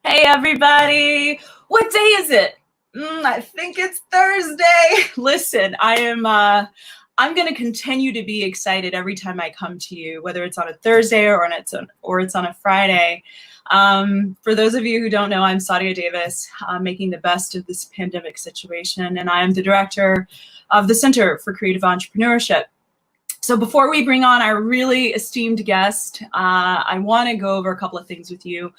Hey everybody! What day is it? I think it's Thursday. Listen, I'm going to continue to be excited every time I come to you, whether it's on a Thursday or it's on a Friday. For those of you who don't know, I'm Sadia Davis, making the best of this pandemic situation, and I am the director of the Center for Creative Entrepreneurship. So before we bring on our really esteemed guest, I want to go over a couple of things with you.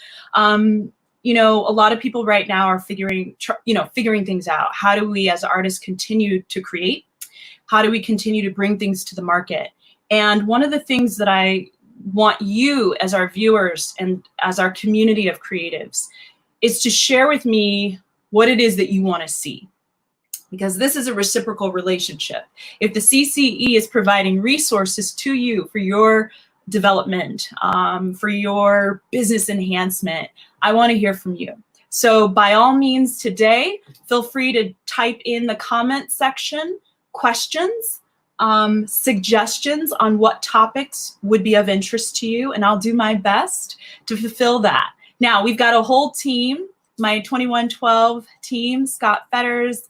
You know, a lot of people right now are figuring things out. How do we as artists continue to create? How do we continue to bring things to the market? And one of the things that I want you as our viewers and as our community of creatives is to share with me what it is that you want to see. Because this is a reciprocal relationship. If the CCE is providing resources to you for your development, for your business enhancement, I want to hear from you. So by all means today, feel free to type in the comment section questions, suggestions on what topics would be of interest to you, and I'll do my best to fulfill that. Now, we've got a whole team, my 2112 team, Scott Fetters,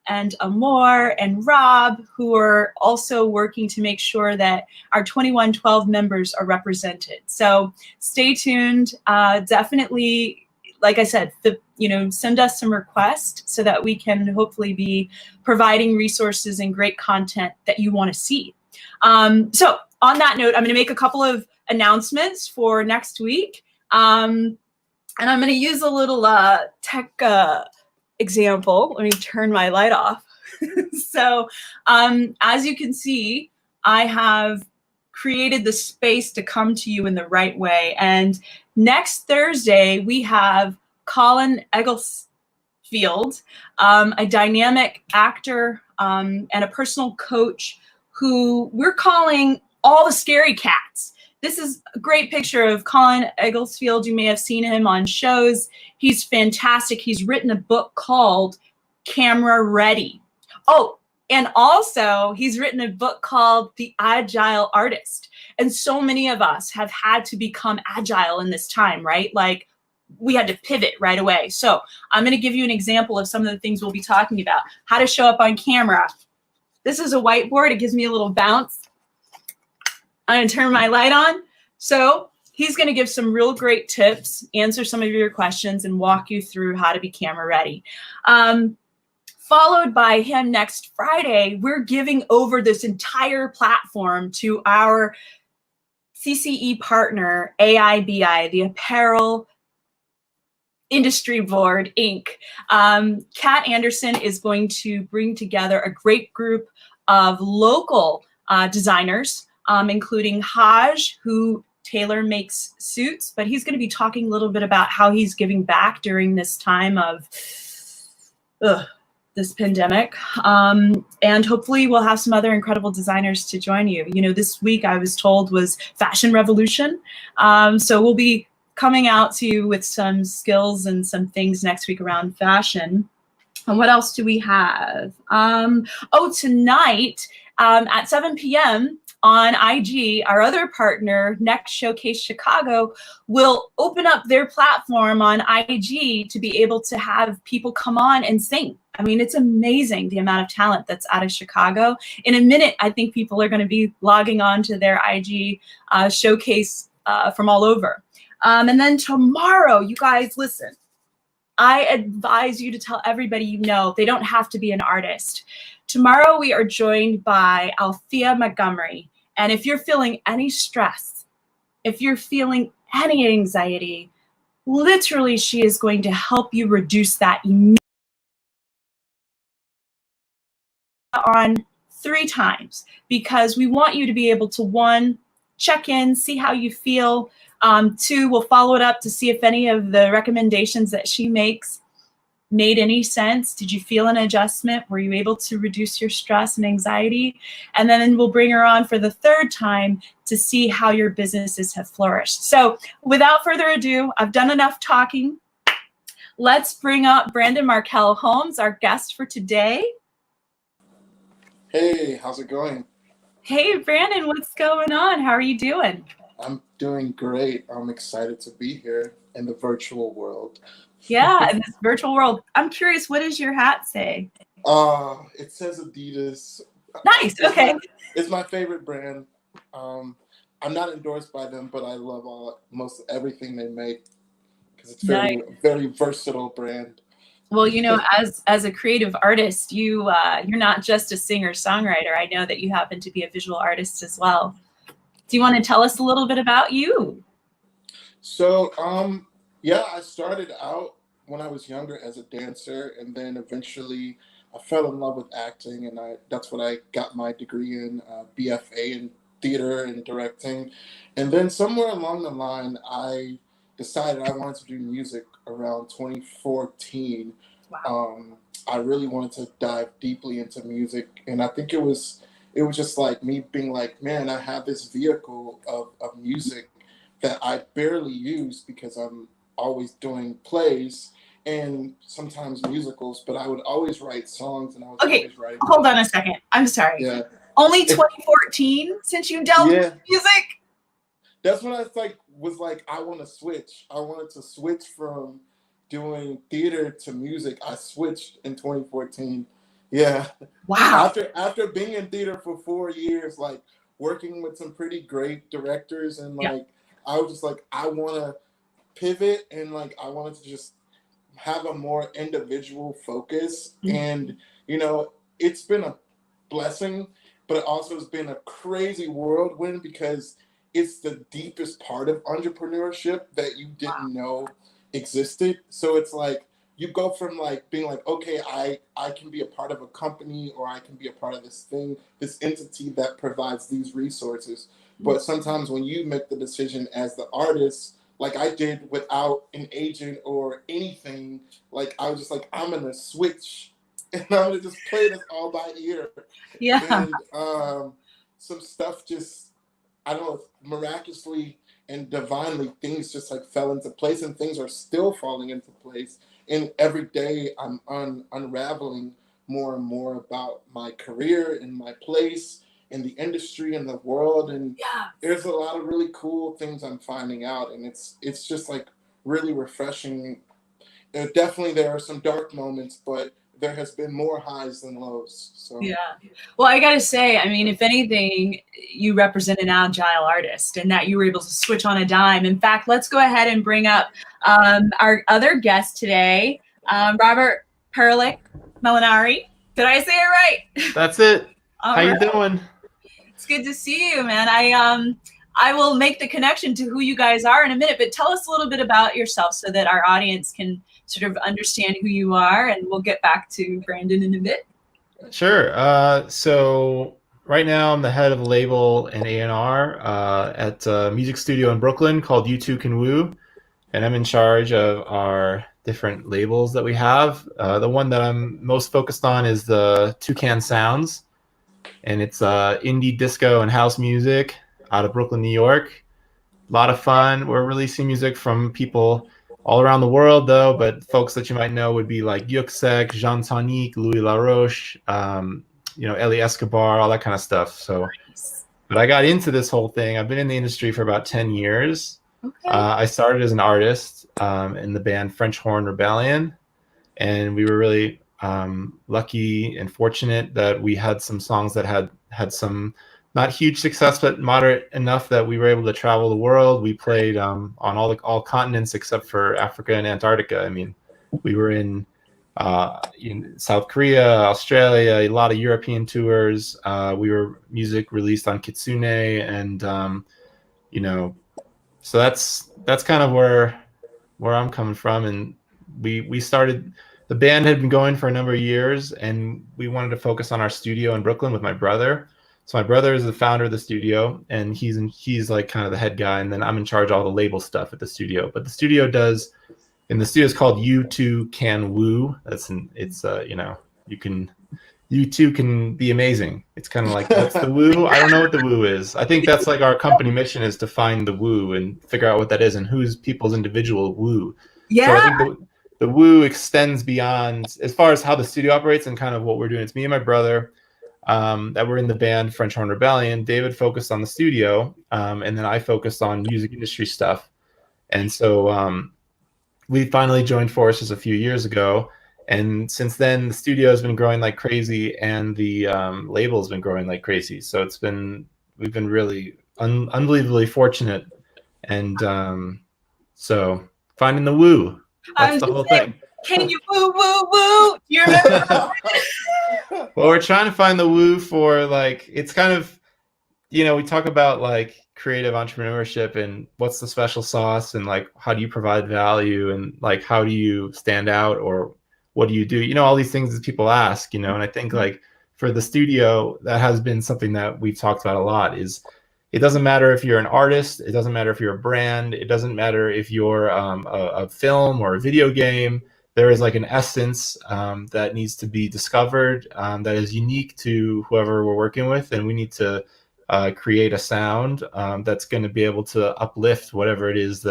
and Amor and Rob, who are also working to make sure that our 2112 members are represented. So stay tuned. Definitely, like I said, send us some requests so that we can hopefully be providing resources and great content that you want to see. So on that note, I'm going to make a couple of announcements for next week. And I'm going to use a little tech example. Let me turn my light off. So as you can see, I have created the space to come to you in the right way. And next Thursday, we have Colin Egglesfield, a dynamic actor and a personal coach who we're calling all the scary cats. This is a great picture of Colin Egglesfield. You may have seen him on shows. He's fantastic. He's written a book called Camera Ready. Oh, and also he's written a book called The Agile Artist. And so many of us have had to become agile in this time, right? Like we had to pivot right away. So I'm going to give you an example of some of the things we'll be talking about. How to show up on camera. This is a whiteboard. It gives me a little bounce. I'm going to turn my light on. So he's going to give some real great tips, answer some of your questions, and walk you through how to be camera ready. Followed by him next Friday, we're giving over this entire platform to our CCE partner, AIBI, the Apparel Industry Board, Inc. Kat Anderson is going to bring together a great group of local designers, including Haj, who Taylor makes suits, but he's going to be talking a little bit about how he's giving back during this time of this pandemic. And hopefully we'll have some other incredible designers to join you. You know, this week I was told was Fashion Revolution. So we'll be coming out to you with some skills and some things next week around fashion. And what else do we have? Tonight at 7 p.m., on IG, our other partner, Next Showcase Chicago, will open up their platform on IG to be able to have people come on and sing. I mean, it's amazing the amount of talent that's out of Chicago. In a minute, I think people are going to be logging on to their IG showcase from all over. And then tomorrow, you guys, listen, I advise you to tell everybody you know. They don't have to be an artist. Tomorrow, we are joined by Althea Montgomery. And if you're feeling any stress, if you're feeling any anxiety, literally she is going to help you reduce that on 3 times, because we want you to be able to, 1, check in, see how you feel. 2, we'll follow it up to see if any of the recommendations that she makes made any sense. Did you feel an adjustment? Were you able to reduce your stress and anxiety? And then we'll bring her on for the 3rd time to see how your businesses have flourished. So without further ado, I've done enough talking. Let's bring up Brandon Markell Holmes, our guest for today. Hey, how's it going? Hey, Brandon, what's going on? How are you doing? I'm doing great. I'm excited to be here. in the virtual world. Yeah, in this virtual world. I'm curious, what does your hat say? It says Adidas. Nice. Okay. It's my favorite brand. I'm not endorsed by them, but I love most everything they make because it's very versatile brand. Well, as a creative artist, you're not just a singer-songwriter. I know that you happen to be a visual artist as well. Do you want to tell us a little bit about you? So, yeah, I started out when I was younger as a dancer, and then eventually I fell in love with acting, and that's what I got my degree in, BFA in theater and directing. And then somewhere along the line, I decided I wanted to do music around 2014. Wow. I really wanted to dive deeply into music, and I think it was just like me being like, man, I have this vehicle of music that I barely use because I'm always doing plays and sometimes musicals, but I would always write songs, and I was always writing. Hold on a second. I'm sorry. Yeah. Only 2014 since you delved into music? That's when I was like, I want to switch. I wanted to switch from doing theater to music. I switched in 2014. Yeah. Wow. After being in theater for 4 years, like working with some pretty great directors, and like I was just like, I want to pivot, and like I wanted to just have a more individual focus. And it's been a blessing, but it also has been a crazy whirlwind because it's the deepest part of entrepreneurship that you didn't know existed. So it's like you go from like being like, okay, I can be a part of a company, or I can be a part of this thing, this entity that provides these resources. But sometimes when you make the decision as the artist, like I did without an agent or anything, like I was just like, I'm gonna switch and I'm gonna just play this all by ear. Yeah. And some stuff just, I don't know, miraculously and divinely, things just like fell into place, and things are still falling into place. And every day I'm unraveling more and more about my career and my place in the industry and the world. And there's a lot of really cool things I'm finding out, and it's just like really refreshing. Definitely there are some dark moments, but there has been more highs than lows. So yeah. Well, I gotta say, I mean, if anything, you represent an agile artist, and that you were able to switch on a dime. In fact, let's go ahead and bring up our other guest today, Robert Perlick, Milinari. Did I say it right? That's it. How you doing? It's good to see you, man. I will make the connection to who you guys are in a minute, but tell us a little bit about yourself so that our audience can sort of understand who you are, and we'll get back to Brandon in a bit. Sure. So right now I'm the head of a label and A&R at a music studio in Brooklyn called You Two Can Woo, and I'm in charge of our different labels that we have. The one that I'm most focused on is the Toucan Sounds, and it's indie disco and house music out of Brooklyn, New York. A lot of fun. We're releasing music from people all around the world, though, but folks that you might know would be like Yuxek, Jean Tonique, Louis LaRoche, Eli Escobar, all that kind of stuff. So, but I got into this whole thing. I've been in the industry for about 10 years. Okay. I started as an artist in the band French Horn Rebellion, and we were really lucky and fortunate that we had some songs that had some not huge success, but moderate enough that we were able to travel the world. We played on all continents except for Africa and Antarctica. I mean, we were in South Korea, Australia, a lot of European tours. We were music released on Kitsune, and so that's kind of where I'm coming from. And we started. The band had been going for a number of years, and we wanted to focus on our studio in Brooklyn with my brother. So my brother is the founder of the studio, and he's like kind of the head guy, and then I'm in charge of all the label stuff at the studio. But the studio is called You Two Can Woo. You two can be amazing. It's kind of like, what's the woo? I don't know what the woo is. I think that's like our company mission, is to find the woo and figure out what that is and who's people's individual woo. Yeah. So I think the woo extends beyond as far as how the studio operates and kind of what we're doing. It's me and my brother that were in the band French Horn Rebellion. David focused on the studio, and then I focused on music industry stuff. And so we finally joined forces a few years ago, and since then the studio has been growing like crazy, and the label's been growing like crazy. So we've been really unbelievably fortunate, and so finding the woo. That's the whole thing. Can you woo woo woo? Do you remember? Well, we're trying to find the woo for, like, it's kind of, we talk about like creative entrepreneurship and what's the special sauce, and like how do you provide value, and like how do you stand out, or what do you do? All these things that people ask, and I think like for the studio, that has been something that we've talked about a lot. Is it doesn't matter if you're an artist, it doesn't matter if you're a brand, it doesn't matter if you're a film or a video game. There is like an essence that needs to be discovered, that is unique to whoever we're working with, and we need to create a sound that's going to be able to uplift whatever it is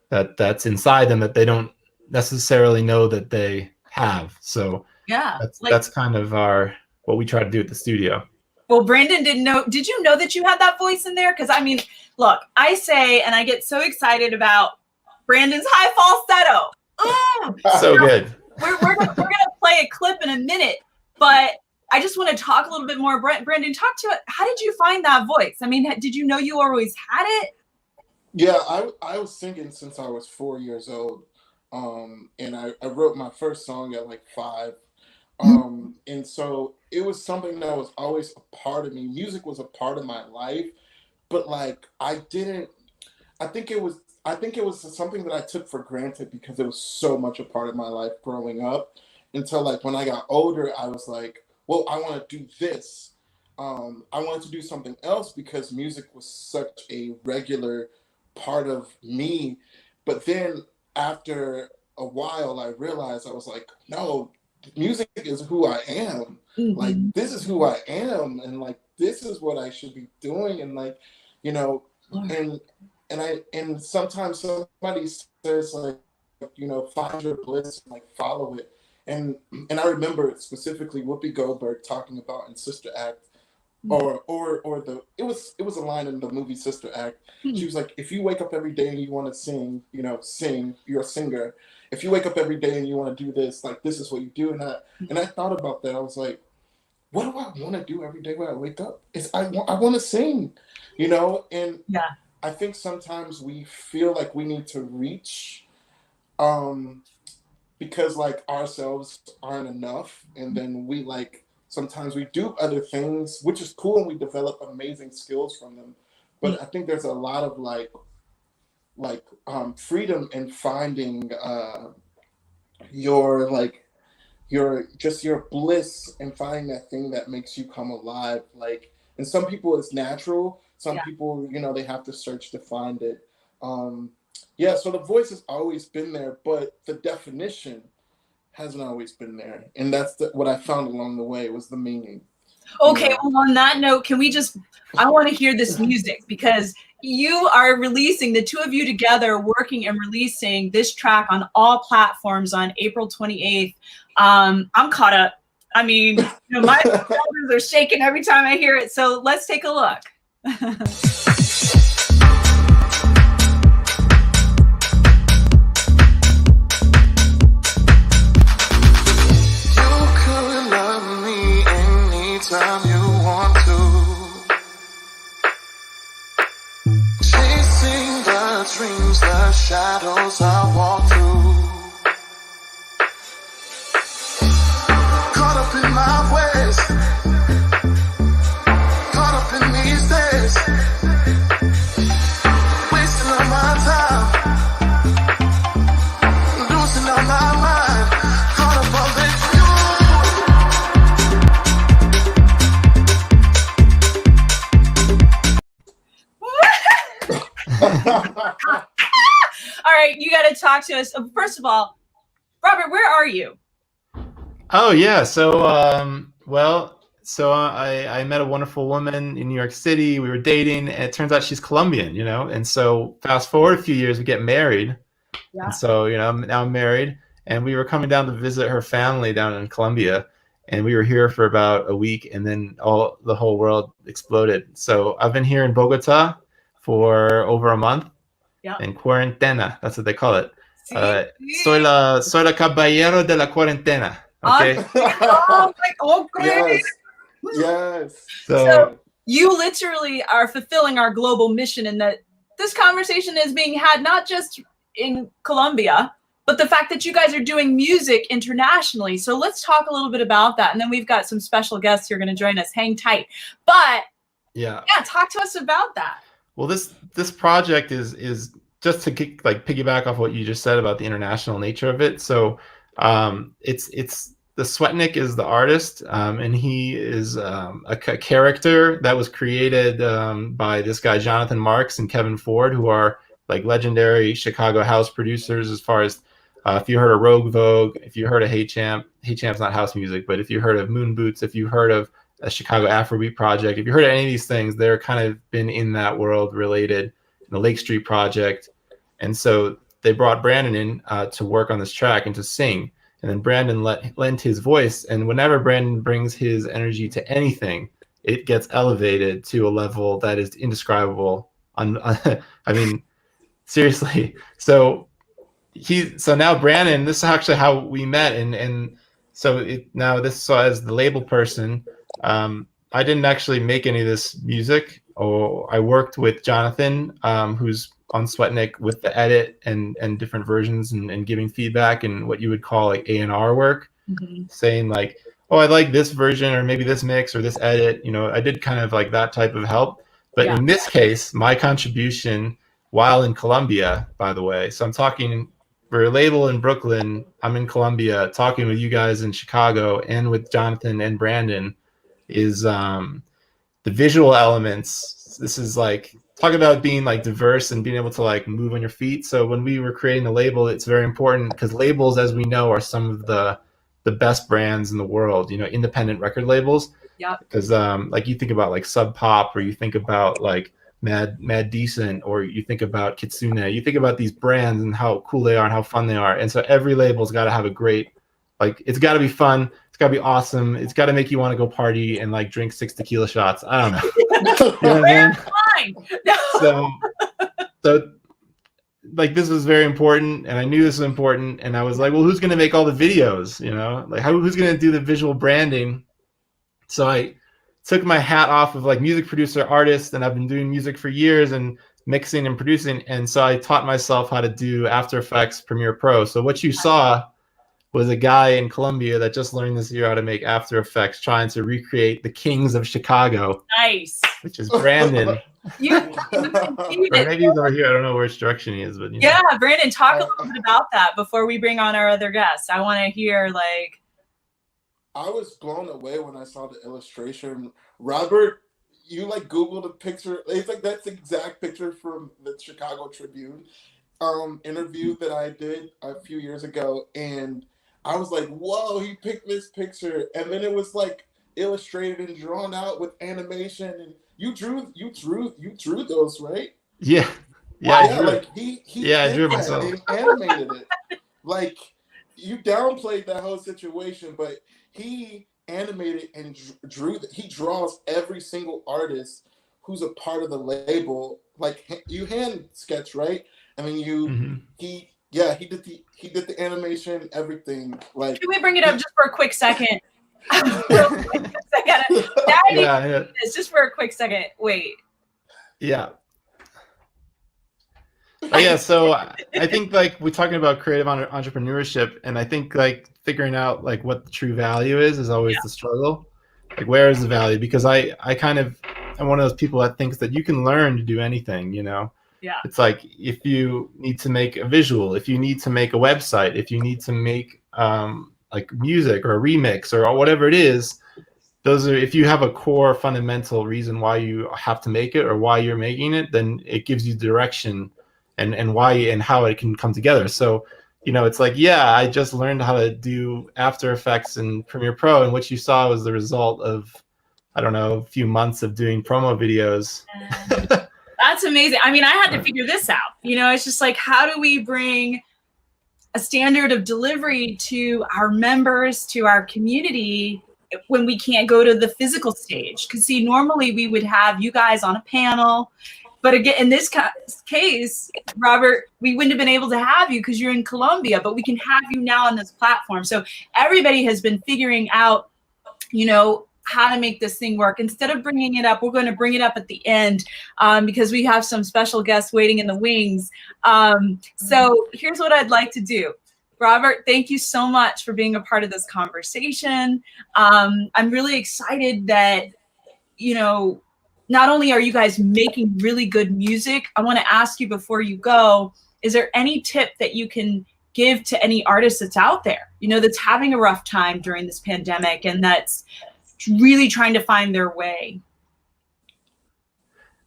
that's inside them that they don't necessarily know that they have. So yeah, that's kind of what we try to do at the studio. Well, Brandon didn't know. Did you know that you had that voice in there? Because I mean, look, I say, and I get so excited about Brandon's high falsetto. So good. We're gonna play a clip in a minute, but I just want to talk a little bit more. Brandon, talk to it. How did you find that voice? I mean, did you know you always had it? Yeah, I was singing since I was 4 years old, and I wrote my first song at like 5. And so it was something that was always a part of me. Music was a part of my life, but like I think it was something that I took for granted because it was so much a part of my life growing up, until like when I got older, I was like, well, I want to do this. I wanted to do something else because music was such a regular part of me. But then after a while, I realized I was like, no, music is who I am. Mm-hmm. Like, this is who I am, and like this is what I should be doing, and like, and sometimes somebody says like, find your bliss and like follow it. And I remember specifically Whoopi Goldberg talking about in Sister Act, or it was a line in the movie Sister Act. She was like, if you wake up every day and you want to sing, sing, you're a singer. If you wake up every day and you want to do this, like this is what you do. And I thought about that. I was like, what do I want to do every day when I wake up? I want to sing, and yeah. I think sometimes we feel like we need to reach, because like ourselves aren't enough, and then we like sometimes we do other things, which is cool, and we develop amazing skills from them. But I think there's a lot of like freedom in finding your bliss, and finding that thing that makes you come alive. Like, and some people it's natural. Some people, they have to search to find it. So the voice has always been there, but the definition hasn't always been there. And that's what I found along the way was the meaning. Okay, well, on that note, I want to hear this music, because you are releasing, the two of you together, working and releasing this track on all platforms on April 28th. I'm caught up. I mean, my shoulders are shaking every time I hear it. So let's take a look. Time you want to, chasing the dreams, the shadows I walk through, caught up in my ways, caught up in these days, wasting all my time, losing all my mind, caught up on this. All right, you got to talk to us. First of all, Robert, where are you? Oh yeah, so I met a wonderful woman in New York City. We were dating, and it turns out she's Colombian, and so fast forward a few years, we get married. Yeah. And so now I'm married, and we were coming down to visit her family down in Colombia, and we were here for about a week, and then the whole world exploded. So I've been here in Bogota for over a month. Yeah. And quarantena, that's what they call it. Soy la caballero de la cuarentena. Okay. Oh, great. Yes. So you literally are fulfilling our global mission in that this conversation is being had not just in Colombia, but the fact that you guys are doing music internationally. So let's talk a little bit about that. And then we've got some special guests who are going to join us. Hang tight. But yeah, talk to us about that. Well, this project is just to piggyback off what you just said about the international nature of it. So it's the Sweatnik is the artist, and he is a character that was created by this guy Jonathan Marks and Kevin Ford, who are like legendary Chicago house producers. As far as if you heard of Rogue Vogue, if you heard of Hey Champ's not house music, but if you heard of Moon Boots, if you heard of a Chicago Afrobeat project, if you heard of any of these things, they're kind of been in that world related. The Lake Street project, and so they brought Brandon in to work on this track and to sing. And then Brandon lent his voice, and whenever Brandon brings his energy to anything, it gets elevated to a level that is indescribable. I mean, seriously. So now Brandon, this is actually how we met, and so as the label person, I didn't actually make any of this music. I worked with Jonathan, who's on Sweatnik with the edit and different versions and giving feedback and what you would call like A&R work, saying like, oh, I like this version or maybe this mix or this edit. I did kind of like that type of help. But in this case, my contribution while in Colombia, by the way, so I'm talking for a label in Brooklyn, I'm in Colombia talking with you guys in Chicago and with Jonathan and Brandon is the visual elements. This is like, talk about being like diverse and being able to like move on your feet. So when we were creating the label, it's very important because labels, as we know, are some of the best brands in the world, independent record labels. Yeah. Because like you think about like Sub Pop, or you think about like Mad Decent, or you think about Kitsune, you think about these brands and how cool they are and how fun they are. And so every label's got to have a great, like, it's got to be fun. It's got to be awesome. It's got to make you want to go party and like drink 6 tequila shots. I don't know. You know what I mean? So like this was very important, and I knew this was important, and I was like, well, who's going to make all the videos? Like who's going to do the visual branding? So I took my hat off of like music producer, artist, and I've been doing music for years and mixing and producing, and so I taught myself how to do After Effects, Premiere Pro. So what you saw was a guy in Colombia that just learned this year how to make After Effects, trying to recreate the Kings of Chicago. Nice. Which is Brandon. Or maybe he's over here. I don't know which direction he is, but yeah, Brandon, talk a little bit about that before we bring on our other guests. I want to hear like. I was blown away when I saw the illustration. Robert, you like Googled a picture. It's like that's the exact picture from the Chicago Tribune interview that I did a few years ago, and I was like, whoa, he picked this picture. And then it was like illustrated and drawn out with animation, and you drew those, right? Yeah. Yeah, like he I drew myself. And animated it. Like, you downplayed that whole situation, but he animated and drew. He draws every single artist who's a part of the label. Like, you hand sketch, right? I mean, he did the animation, everything. Like, can we bring it up just for a quick second? Just for a quick second. Wait. Yeah. Yeah, so I think like we're talking about creative entrepreneurship, and I think like figuring out like what the true value is always the struggle. Like, where is the value? Because I kind of am one of those people that thinks that you can learn to do anything, Yeah. It's like if you need to make a visual, if you need to make a website, if you need to make like music or a remix or whatever it is, those are, if you have a core fundamental reason why you have to make it or why you're making it, then it gives you direction and why and how it can come together. So, it's like, yeah, I just learned how to do After Effects and Premiere Pro, and what you saw was the result of, I don't know, a few months of doing promo videos. That's amazing. I mean, I had to figure this out. It's just like, how do we bring a standard of delivery to our members, to our community, when we can't go to the physical stage? Because see, normally we would have you guys on a panel But again, in this case, Robert, we wouldn't have been able to have you because you're in Colombia, but we can have you now on this platform. So everybody has been figuring out, you know, how to make this thing work. Instead of bringing it up, we're going to bring it up at the end because we have some special guests waiting in the wings. So here's what I'd like to do. Robert, thank you so much for being a part of this conversation. I'm really excited that, you know, not only are you guys making really good music, I want to ask you before you go, is there any tip that you can give to any artist that's out there, you know, that's having a rough time during this pandemic and that's really trying to find their way?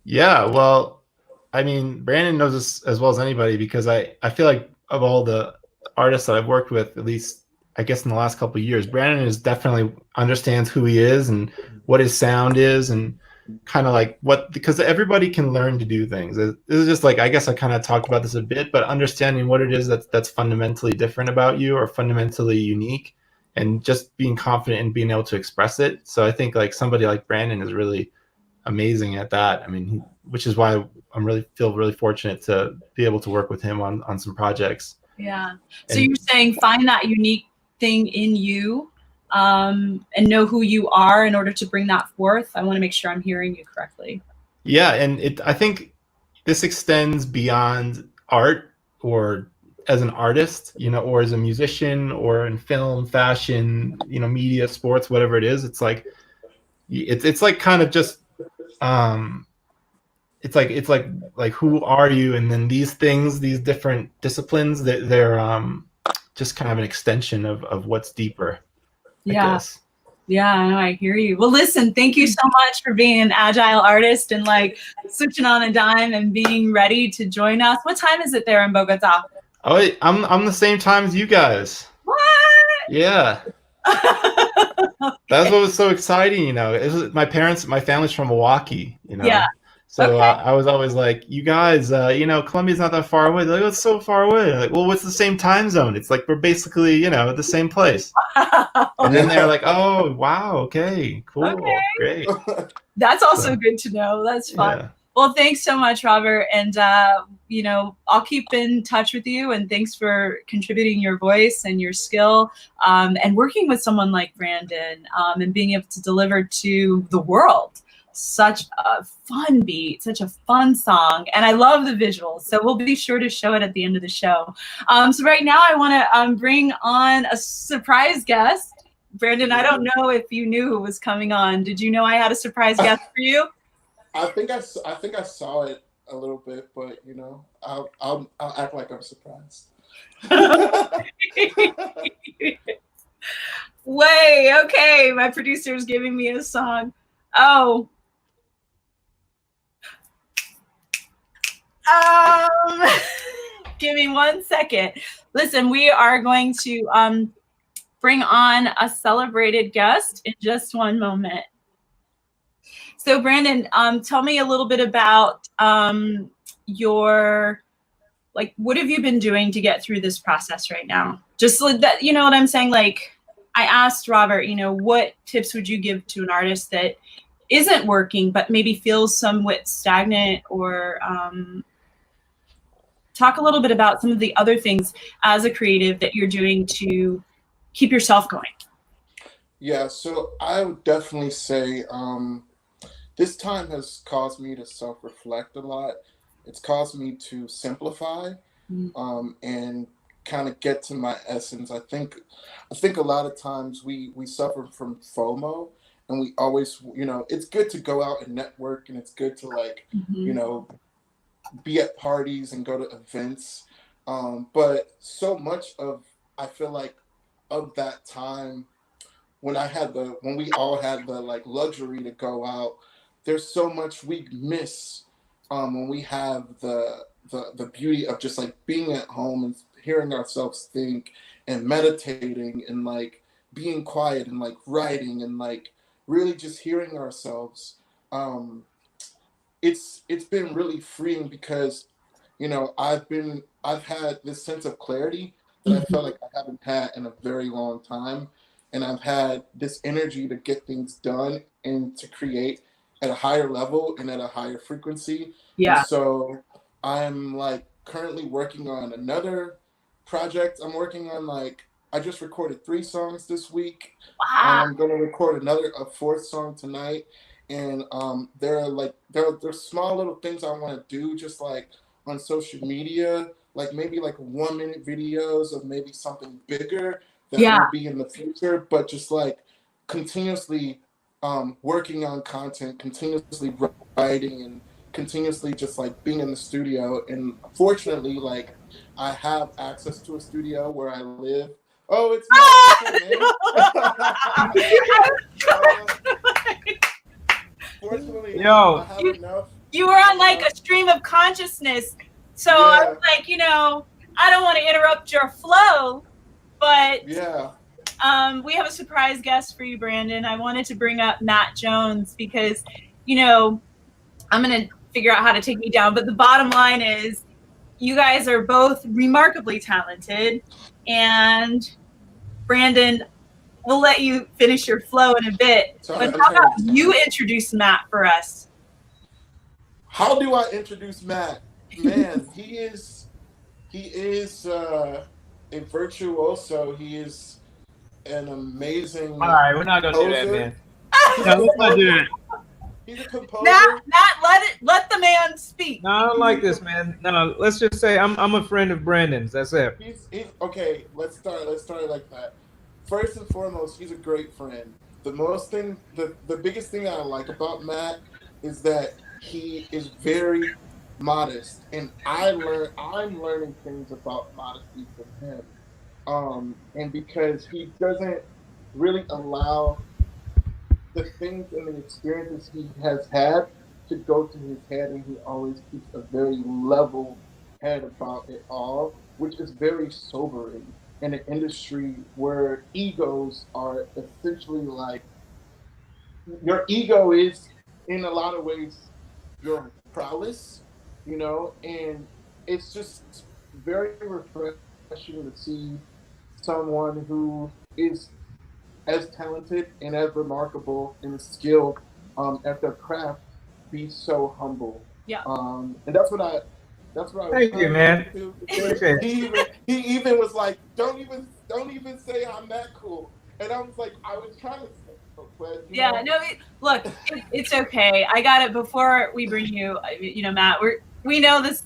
Yeah, well, I mean, Brandon knows this as well as anybody because I feel like of all the artists that I've worked with, at least I guess in the last couple of years, Brandon is definitely understands who he is and what his sound is and kind of like what, because everybody can learn to do things. This is just like, I guess I kind of talked about this a bit, but understanding what it is that's fundamentally different about you or fundamentally unique and just being confident in being able to express it. So I think like somebody like Brandon is really amazing at that. I mean, which is why I'm feel really fortunate to be able to work with him on some projects. Yeah. So you're saying find that unique thing in you and know who you are in order to bring that forth. I want to make sure I'm hearing you correctly. Yeah, and I think this extends beyond art or as an artist, you know, or as a musician or in film, fashion, you know, media, sports, whatever it is. It's like it's like kind of just it's like who are you, and then these things, these different disciplines, they're just kind of an extension of what's deeper, I guess. Yeah, no, I hear you. Well, listen, thank you so much for being an agile artist and like switching on a dime and being ready to join us. What time is it there in Bogota? Oh, I'm the same time as you guys. What? Yeah. That's what was so exciting, you know. It was, my family's from Milwaukee, you know. Yeah. So I was always like, you guys, you know, Columbia's not that far away. They're like, oh, it's so far away. I'm like, well, what's the same time zone? It's like we're basically, you know, the same place. And then they're like, oh, wow, okay, cool, Okay. great. That's also good to know. That's fun. Yeah. Well, thanks so much, Robert. And, you know, I'll keep in touch with you. And thanks for contributing your voice and your skill and working with someone like Brandon and being able to deliver to the world such a fun beat, such a fun song. And I love the visuals. So we'll be sure to show it at the end of the show. So right now I want to bring on a surprise guest. Brandon, I don't know if you knew who was coming on. Did you know I had a surprise guest for you? I think I saw it a little bit, but you know, I'll act like I'm surprised. Way okay. My producer is giving me a song. Oh. Give me 1 second. Listen, we are going to bring on a celebrated guest in just one moment. So Brandon, tell me a little bit about your, like, what have you been doing to get through this process right now? Just so that, you know what I'm saying? Like, I asked Robert, you know, what tips would you give to an artist that isn't working, but maybe feels somewhat stagnant, or talk a little bit about some of the other things as a creative that you're doing to keep yourself going. Yeah, so I would definitely say this time has caused me to self-reflect a lot. It's caused me to simplify and kind of get to my essence. I think a lot of times we suffer from FOMO, and we always, you know, it's good to go out and network, and it's good to like, you know, be at parties and go to events. But so much of, I feel like, of that time when we all had the like luxury to go out, there's so much we miss when we have the beauty of just like being at home and hearing ourselves think and meditating and like being quiet and like writing and like really just hearing ourselves. It's been really freeing because, you know, I've had this sense of clarity that I felt like I haven't had in a very long time. And I've had this energy to get things done and to create. at a higher level and at a higher frequency. Yeah. And so I'm like currently working on another project. I'm working on like, I just recorded 3 songs this week. And Wow. I'm gonna record a 4th song tonight. And there are small little things I want to do, just like on social media, like maybe like 1-minute videos of maybe something bigger that will be in the future, but just like continuously working on content, continuously writing, and continuously just like being in the studio. And fortunately, like I have access to a studio where I live. Oh, it's fortunately, I have enough. You were on like a stream of consciousness. So I was like, you know, I don't want to interrupt your flow, but we have a surprise guest for you, Brandon. I wanted to bring up Matt Jones because, you know, I'm going to figure out how to take me down. But the bottom line is you guys are both remarkably talented. And Brandon, we'll let you finish your flow in a bit. But how about you introduce Matt for us? How do I introduce Matt? Man, he is a virtuoso. He is an amazing. All right, we're not gonna do that, man. No, let's not do it. He's a composer. Matt, let the man speak. No, I don't like this, man. No, let's just say I'm a friend of Brandon's. That's it. He's okay. Let's start like that. First and foremost, he's a great friend. The biggest thing that I like about Matt is that he is very modest, and I'm learning things about modesty from him. And because he doesn't really allow the things and the experiences he has had to go to his head, and he always keeps a very level head about it all, which is very sobering in an industry where egos are essentially like, your ego is in a lot of ways your prowess, you know, and it's just very refreshing to see someone who is as talented and as remarkable and skilled at their craft be so humble. Yeah. And that's what I Thank you, man. He even was like, don't even say I'm that cool. And I was like, I was trying to say, but look, it's okay. I got it before we bring you, you know, Matt, we know this.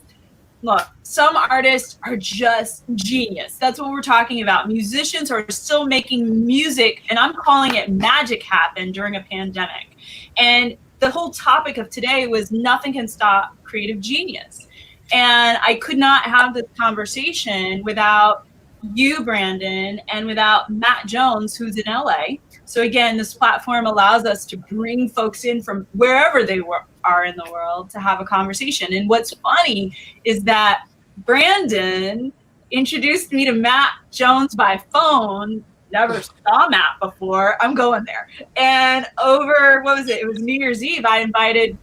Look, some artists are just genius. That's what we're talking about. Musicians are still making music, and I'm calling it magic happen during a pandemic. And the whole topic of today was nothing can stop creative genius. And I could not have this conversation without you, Brandon, and without Matt Jones, who's in LA. So again, this platform allows us to bring folks in from wherever they are in the world to have a conversation. And what's funny is that Brandon introduced me to Matt Jones by phone. Never saw Matt before. I'm going there. And over, what was it? It was New Year's Eve. I invited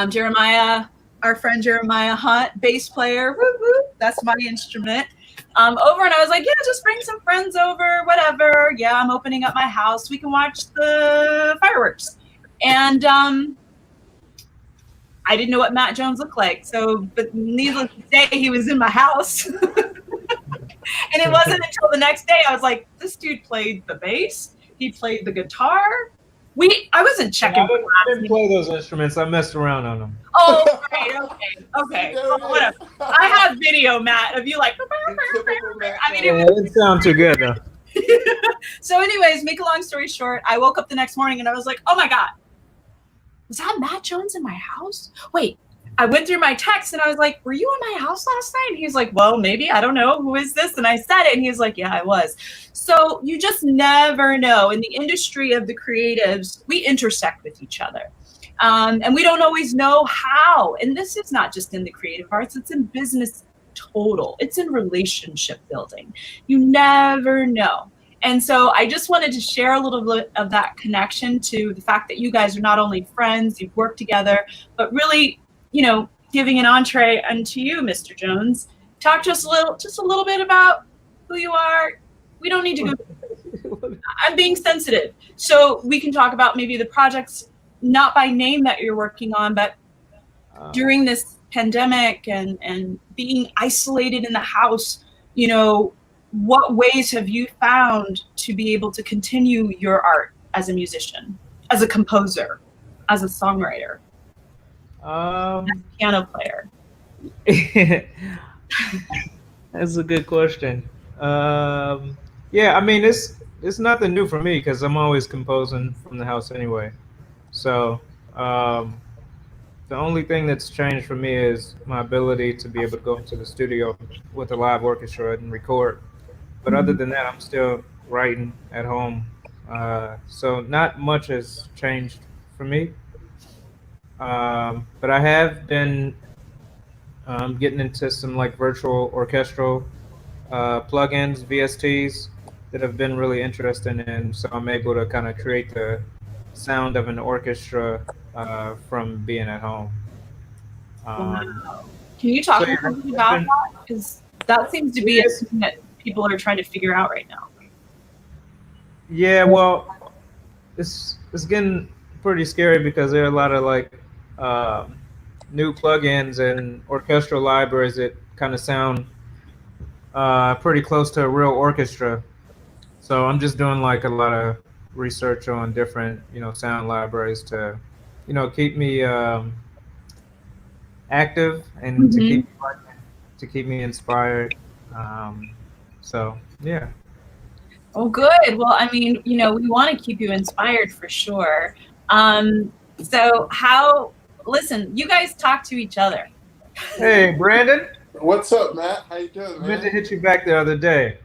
Jeremiah, our friend Jeremiah Hunt, bass player. Woo woo, that's my instrument. Over, and I was like, yeah, just bring some friends over, whatever. Yeah, I'm opening up my house. We can watch the fireworks. And I didn't know what Matt Jones looked like. So, but needless to say, he was in my house. And it wasn't until the next day I was like, this dude played the bass. He played the guitar. I wasn't checking. I didn't play those instruments. I messed around on them. Oh, right. Okay. Whatever. I have video, Matt, of you like. I mean, it didn't sound too good though. So, anyways, make a long story short, I woke up the next morning and I was like, oh my God, was that Matt Jones in my house? Wait, I went through my text and I was like, were you in my house last night? And he was like, well, maybe, I don't know. Who is this? And I said it and he was like, yeah, I was. So you just never know. In the industry of the creatives, we intersect with each other. And we don't always know how. And this is not just in the creative arts, it's in business total. It's in relationship building. You never know. And so I just wanted to share a little bit of that connection to the fact that you guys are not only friends, you've worked together, but really, you know, giving an entree unto you, Mr. Jones. Talk to us just a little bit about who you are. We don't need to go. I'm being sensitive. So we can talk about maybe the projects not by name that you're working on, but during this pandemic and being isolated in the house, you know, what ways have you found to be able to continue your art as a musician, as a composer, as a songwriter, as a piano player? That's a good question. Yeah, I mean, it's nothing new for me because I'm always composing from the house anyway. So the only thing that's changed for me is my ability to be able to go into the studio with a live orchestra and record. But other than that, I'm still writing at home. So not much has changed for me. But I have been getting into some like virtual orchestral plugins, VSTs that have been really interesting, and so I'm able to kind of create the sound of an orchestra from being at home. Wow. Can you talk a little bit about that? Because that seems to be something that people are trying to figure out right now. Yeah, well, it's getting pretty scary because there are a lot of like new plugins and orchestral libraries that kind of sound pretty close to a real orchestra. So I'm just doing like a lot of research on different, sound libraries to, keep me active and to keep me inspired. So yeah. Oh, good. Well, I mean, we want to keep you inspired for sure. Listen, you guys talk to each other. Hey, Brandon. What's up, Matt? How you doing, man? I meant to hit you back the other day.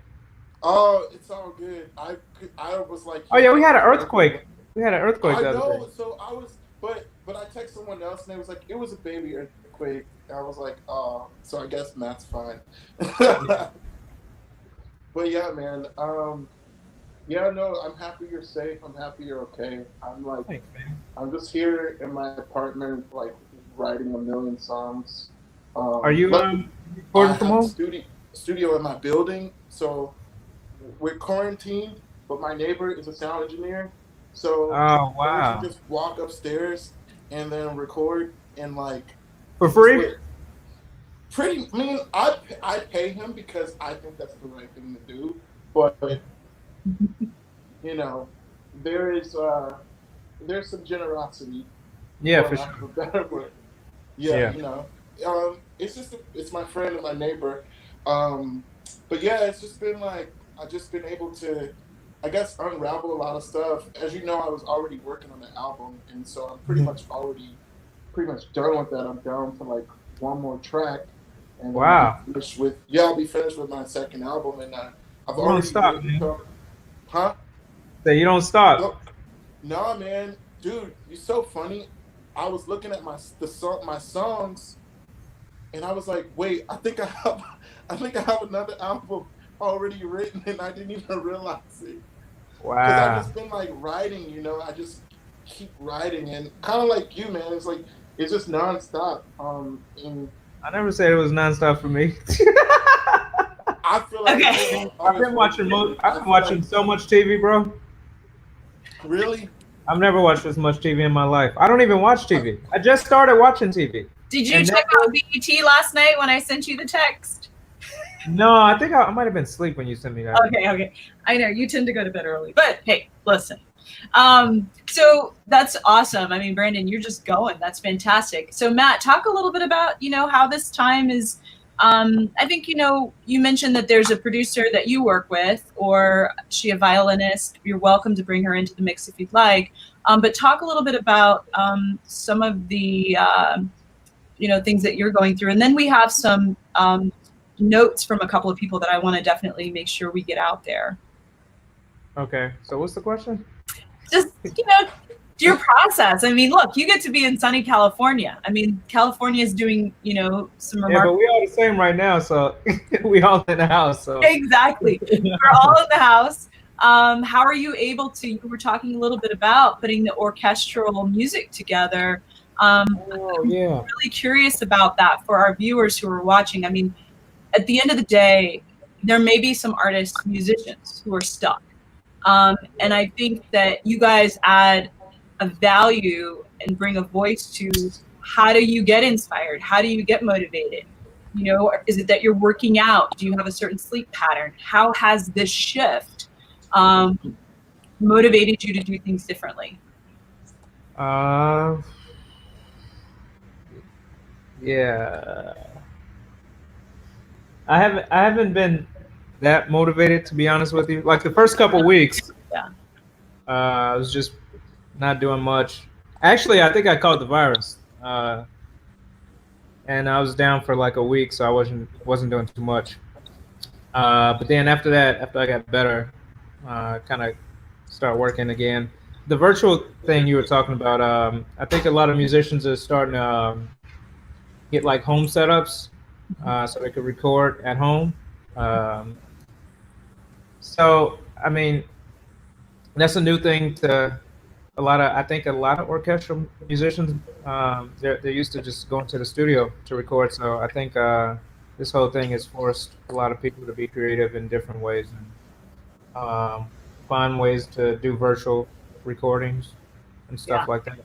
Oh, it's all good. I was like. Oh yeah, we had an earthquake. We had an earthquake the other day. I know. So I was, but I texted someone else and they was like, it was a baby earthquake. And I was like, oh, so I guess Matt's fine. But yeah, man. Yeah, no, I'm happy you're safe. I'm happy you're okay. I'm like, Thanks, man. I'm just here in my apartment, like writing a million songs. Are you recording from home? Studio in my building, so we're quarantined. But my neighbor is a sound engineer, so oh wow, just walk upstairs and then record and like for free. I mean, I pay him because I think that's the right thing to do, but there's some generosity. Yeah, for sure. Yeah. It's my friend and my neighbor. But yeah, it's just been like I've just been able to, I guess, unravel a lot of stuff. As you know, I was already working on the album, and so I'm pretty much done with that. I'm down to like one more track. And wow. I'll be finished with my second album, and I've already. Don't stop, man. Huh? Say you don't stop. No, man, dude, you're so funny. I was looking at my songs, and I was like, wait, I think I have another album already written, and I didn't even realize it. Wow. Because I've just been like writing, I just keep writing, and kind of like you, man. It's like it's just nonstop. I never said it was nonstop for me. I feel like I've been watching so much TV, bro. Really? I've never watched this much TV in my life. I don't even watch TV. I just started watching TV. Did you check out BET last night when I sent you the text? No, I think I might have been asleep when you sent me that. Okay. I know you tend to go to bed early, but hey, listen. So that's awesome. I mean, Brandon, you're just going. That's fantastic. So Matt, talk a little bit about, how this time is, I think, you mentioned that there's a producer that you work with, or she a violinist. You're welcome to bring her into the mix if you'd like. But talk a little bit about some of the, things that you're going through. And then we have some notes from a couple of people that I want to definitely make sure we get out there. Okay. So what's the question? Just, your process. I mean, look, you get to be in sunny California. I mean, California is doing, some remarkable. Yeah, but we all the same right now, so we all in the house. So exactly, we're all in the house. How are you able to? You were talking a little bit about putting the orchestral music together. I'm really curious about that for our viewers who are watching. I mean, at the end of the day, there may be some artists, musicians who are stuck. And I think that you guys add a value and bring a voice to how do you get inspired? How do you get motivated? You know, is it that you're working out? Do you have a certain sleep pattern? How has this shift motivated you to do things differently? Yeah. I haven't been that motivated, to be honest with you. Like the first couple weeks, Yeah. I was just not doing much. Actually, I think I caught the virus, and I was down for like a week, so I wasn't doing too much. But then after that, after I got better, kind of start working again. The virtual thing you were talking about, I think a lot of musicians are starting to get like home setups, so they could record at home. Um, so I mean, that's a new thing to a lot of. I think a lot of orchestral musicians, they're used to just going to the studio to record. So I think this whole thing has forced a lot of people to be creative in different ways and find ways to do virtual recordings and stuff like that.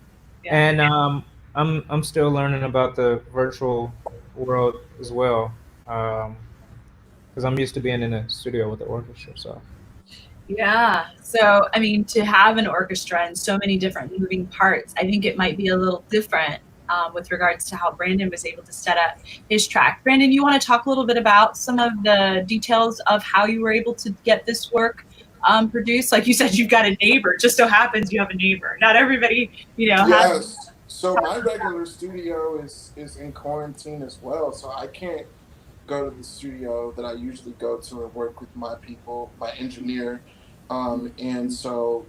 Yeah. And I'm still learning about the virtual world as well, because I'm used to being in a studio with the orchestra. So Yeah. So, I mean, to have an orchestra and so many different moving parts, I think it might be a little different with regards to how Brandon was able to set up his track. Brandon, you want to talk a little bit about some of the details of how you were able to get this work produced? Like you said, you've got a neighbor. It just so happens you have a neighbor. Not everybody, you know, has. Yes. So my regular studio is in quarantine as well, so I can't go to the studio that I usually go to and work with my people, my engineer, and so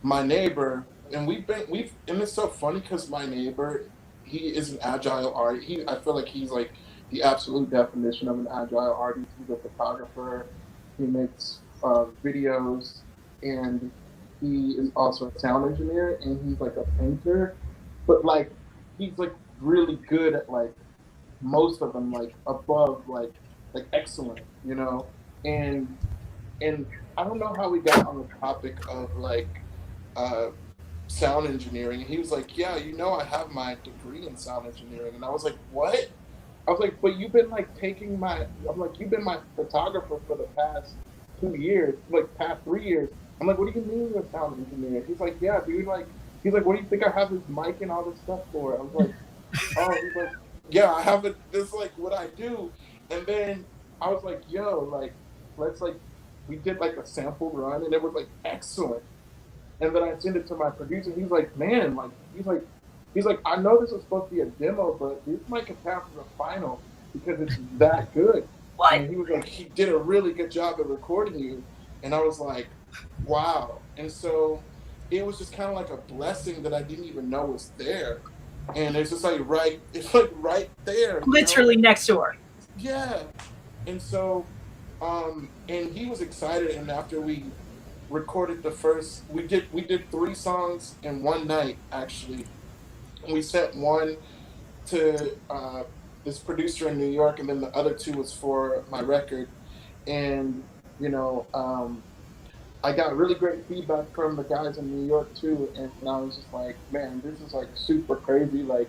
my neighbor, and and it's so funny because my neighbor, he is an agile artist. I feel like he's like the absolute definition of an agile artist. He's a photographer. He makes videos, and he is also a sound engineer, and he's like a painter, but like he's like really good at like most of them, like above like excellent, you know. And I don't know how we got on the topic of like sound engineering. And he was like, yeah, you know, I have my degree in sound engineering. And I was like, what? I was like, but you've been like I'm like, you've been my photographer for the past 2 years, like past 3 years. I'm like, what do you mean you're a sound engineer? He's like, yeah, dude, like, he's like, what do you think I have this mic and all this stuff for? I was like, oh, he's like, yeah, I have it, this is like what I do. And then I was like, yo, like, let's like, we did like a sample run and it was like excellent. And then I sent it to my producer. He's like, man, like, he's like, I know this is supposed to be a demo, but this might can pass for the final because it's that good. What? And he was like, he did a really good job at recording you. And I was like, wow. And so it was just kind of like a blessing that I didn't even know was there. And it's just like it's like right there. Literally next door. Yeah. And so, and he was excited. And after we recorded we did 3 songs in one night, actually. And we sent one to this producer in New York, and then the other 2 was for my record. And, you know, I got really great feedback from the guys in New York too, and I was just like, man, this is like super crazy. Like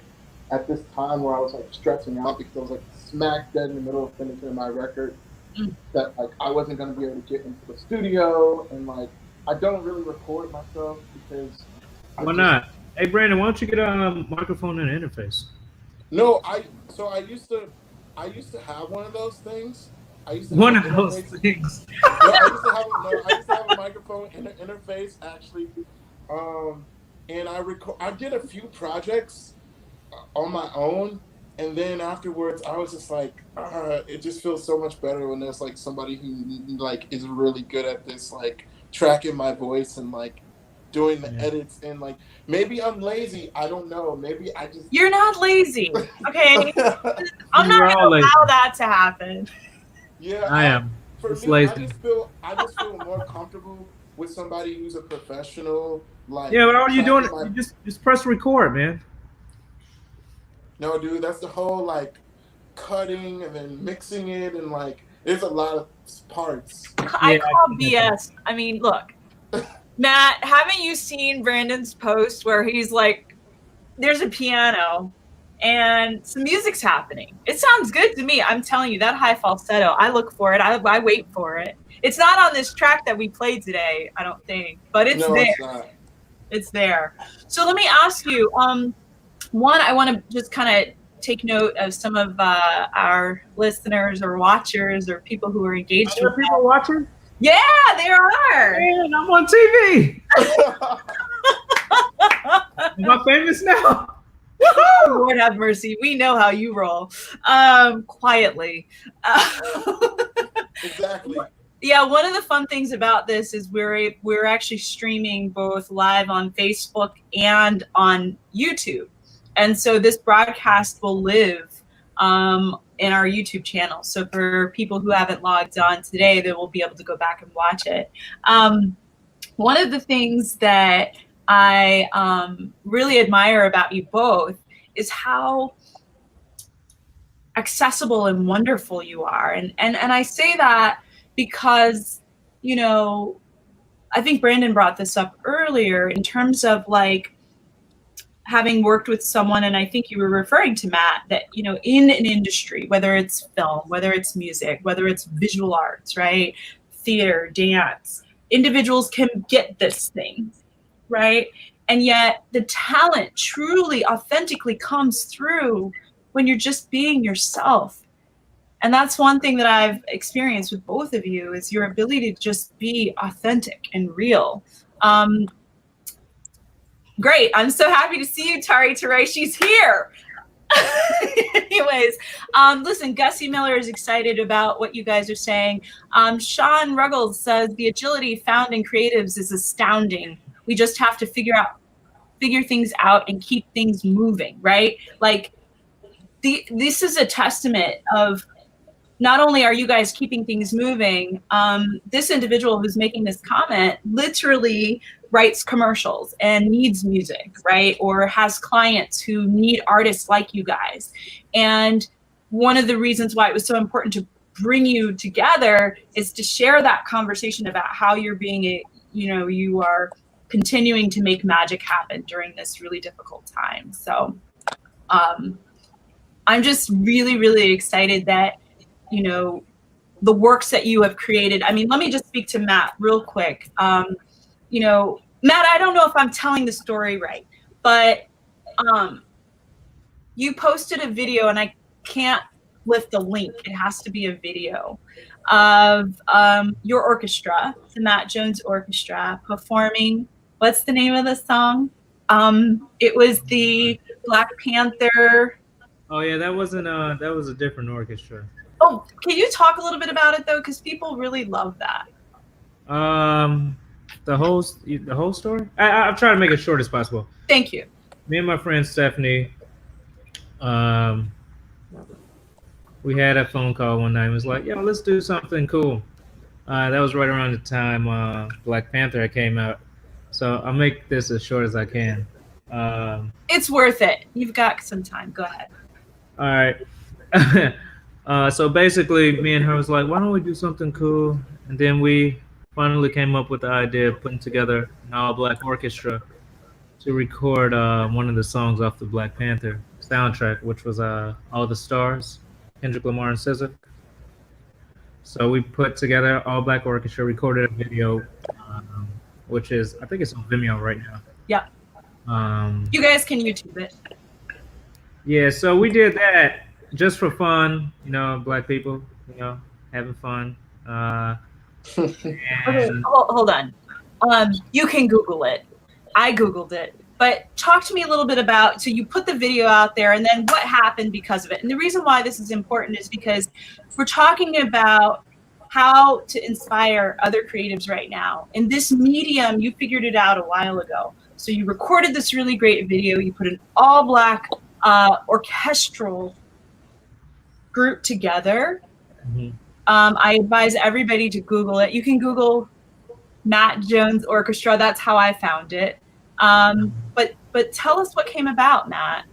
at this time where I was like stressing out because I was like smack dead in the middle of finishing my record, that like I wasn't gonna be able to get into the studio, and like I don't really record myself because. Why not? Hey Brandon, why don't you get a microphone and an interface? No, I used to have one of those things. One of those things. No, I used to have a microphone and an interface actually, and I did a few projects on my own, and then afterwards I was just like, it just feels so much better when there's like somebody who like is really good at this, like tracking my voice and like doing the edits. And like maybe I'm lazy, I don't know, maybe I just. You're not lazy, okay? I'm not gonna allow that to happen. Yeah, I am. For it's me, lazy. I just feel more comfortable with somebody who's a professional. Like, yeah, but all you're doing, you just press record, man. No, dude, that's the whole like cutting and then mixing it, and like there's a lot of parts. I call BS. I mean, look, Matt, haven't you seen Brandon's post where he's like there's a piano and some music's happening. It sounds good to me. I'm telling you, that high falsetto, I look for it. I wait for it. It's not on this track that we played today, I don't think, but it's there. It's not. It's there. So let me ask you, one, I want to just kind of take note of some of our listeners or watchers or people who are engaged. Are there people watching? Yeah, there are. Man, I'm on TV. Am I famous now? Woohoo! Lord have mercy. We know how you roll. Quietly. Exactly. Yeah, one of the fun things about this is we're actually streaming both live on Facebook and on YouTube. And so this broadcast will live in our YouTube channel. So for people who haven't logged on today, they will be able to go back and watch it. One of the things that I really admire about you both is how accessible and wonderful you are. And I say that because, you know, I think Brandon brought this up earlier in terms of like having worked with someone, and I think you were referring to Matt, that, you know, in an industry, whether it's film, whether it's music, whether it's visual arts, right? Theater, dance, individuals can get this thing, right? And yet the talent truly, authentically comes through when you're just being yourself. And that's one thing that I've experienced with both of you is your ability to just be authentic and real. Great. I'm so happy to see you, Tari Teray. She's here. Anyways, listen, Gussie Miller is excited about what you guys are saying. Sean Ruggles says the agility found in creatives is astounding. We just have to figure things out and keep things moving, right? Like this is a testament of not only are you guys keeping things moving, this individual who's making this comment literally writes commercials and needs music, right? Or has clients who need artists like you guys. And one of the reasons why it was so important to bring you together is to share that conversation about how you're being you are continuing to make magic happen during this really difficult time. So I'm just really, really excited that, you know, the works that you have created. I mean, let me just speak to Matt real quick. You know, Matt, I don't know if I'm telling the story right, but you posted a video, and I can't lift the link. It has to be a video of your orchestra, the Matt Jones Orchestra, performing. What's the name of the song? It was the Black Panther. Oh yeah, that wasn't that was a different orchestra. Oh, can you talk a little bit about it though? Because people really love that. The whole story. I'll try to make it short as possible. Thank you. Me and my friend Stephanie, we had a phone call one night. It was like, yo, let's do something cool. That was right around the time Black Panther came out. So I'll make this as short as I can. It's worth it. You've got some time. Go ahead. All right. So basically, me and her was like, why don't we do something cool? And then we finally came up with the idea of putting together an all-black orchestra to record one of the songs off the Black Panther soundtrack, which was All the Stars, Kendrick Lamar and SZA. So we put together all-black orchestra, recorded a video, which is, I think it's on Vimeo right now. Yeah. You guys can YouTube it. Yeah, so we did that just for fun, you know, black people, you know, having fun. Okay, hold on. You can Google it. I Googled it. But talk to me a little bit about, so you put the video out there, and then what happened because of it? And the reason why this is important is because we're talking about how to inspire other creatives right now. In this medium, you figured it out a while ago. So you recorded this really great video. You put an all-black orchestral group together. Mm-hmm. I advise everybody to Google it. You can Google Matt Jones Orchestra. That's how I found it. But tell us what came about, Matt.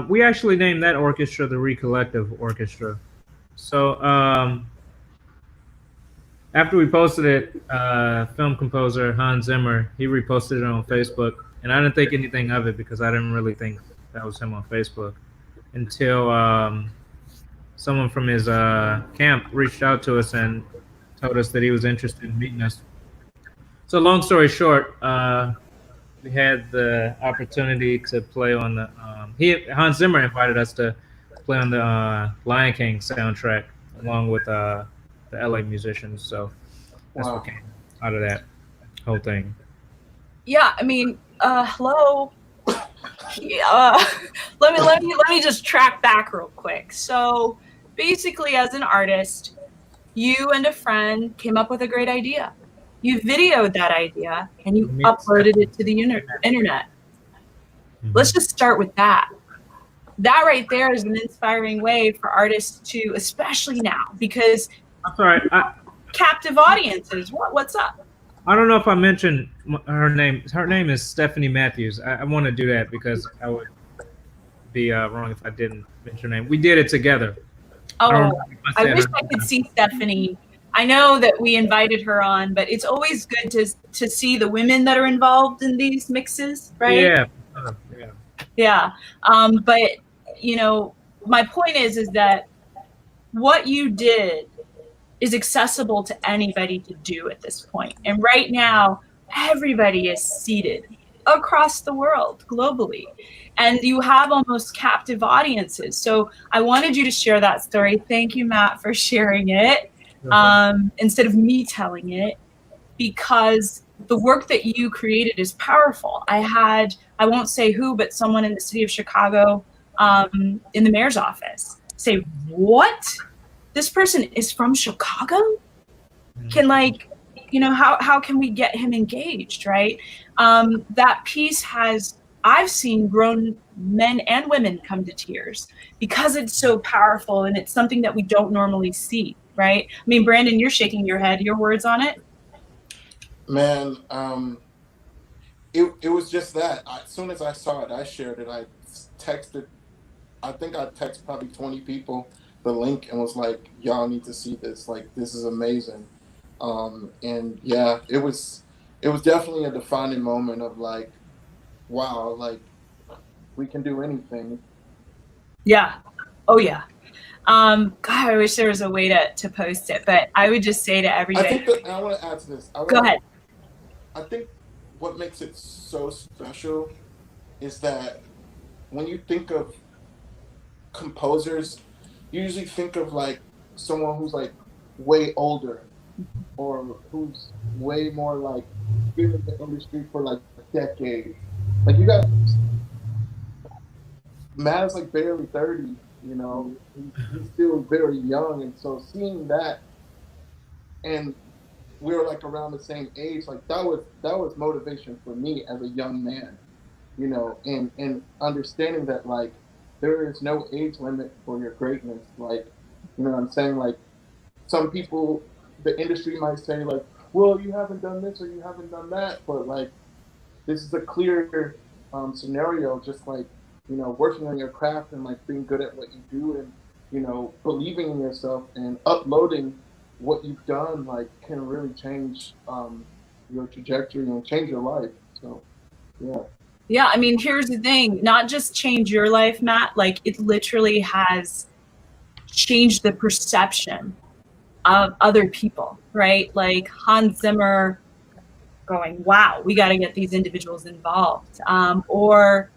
We actually named that orchestra the Recollective Orchestra. So after we posted it, film composer Hans Zimmer, he reposted it on Facebook, and I didn't think anything of it because I didn't really think that was him on Facebook until someone from his camp reached out to us and told us that he was interested in meeting us. So long story short, we had the opportunity to play on the Hans Zimmer invited us to play on the Lion King soundtrack along with the LA musicians. So that's Wow. what came out of that whole thing. Yeah, I mean, hello. Let me just track back real quick. So basically, as an artist, you and a friend came up with a great idea. You videoed that idea and you uploaded it to the internet. Mm-hmm. Let's just start with that. That right there is an inspiring way for artists to, especially now, because I'm sorry, captive audiences. What's up? I don't know if I mentioned her name. Her name is Stephanie Matthews. I want to do that because I would be wrong if I didn't mention her name. We did it together. Oh, I wish I could see Stephanie. I know that we invited her on, but it's always good to see the women that are involved in these mixes, right? Yeah. Yeah. But you know, my point is that what you did is accessible to anybody to do at this point. And right now, everybody is seated across the world, globally. And you have almost captive audiences. So I wanted you to share that story. Thank you, Matt, for sharing it. Instead of me telling it, because the work that you created is powerful. I won't say who, but someone in the city of Chicago, in the mayor's office, say, what? This person is from Chicago? Can how can we get him engaged, right? That piece I've seen grown men and women come to tears because it's so powerful and it's something that we don't normally see, right? I mean, Brandon, you're shaking your head. Your words on it? Man, it was just that. As soon as I saw it, I shared it. I texted probably 20 people the link and was like, y'all need to see this. Like, this is amazing. And yeah, it was definitely a defining moment of like, wow, like we can do anything. Yeah. Oh yeah. God, I wish there was a way to post it, but I would just say to everybody. I think I want to add to this. Go ahead. I think what makes it so special is that when you think of composers, you usually think of like someone who's like way older or who's way more like been in the industry for like decades. Like you got Matt's like barely 30, you know, he's still very young, and so seeing that, and we were like around the same age, like that was motivation for me as a young man, you know, and understanding that like there is no age limit for your greatness. Like, you know what I'm saying? Like some people, the industry might say like, well, you haven't done this or you haven't done that, but like this is a clear scenario, just like, you know, working on your craft and like being good at what you do and, you know, believing in yourself and uploading what you've done, like can really change your trajectory and change your life. So, yeah. Yeah, I mean, here's the thing, not just change your life, Matt, like it literally has changed the perception of other people, right? Like Hans Zimmer going, wow, we got to get these individuals involved. Or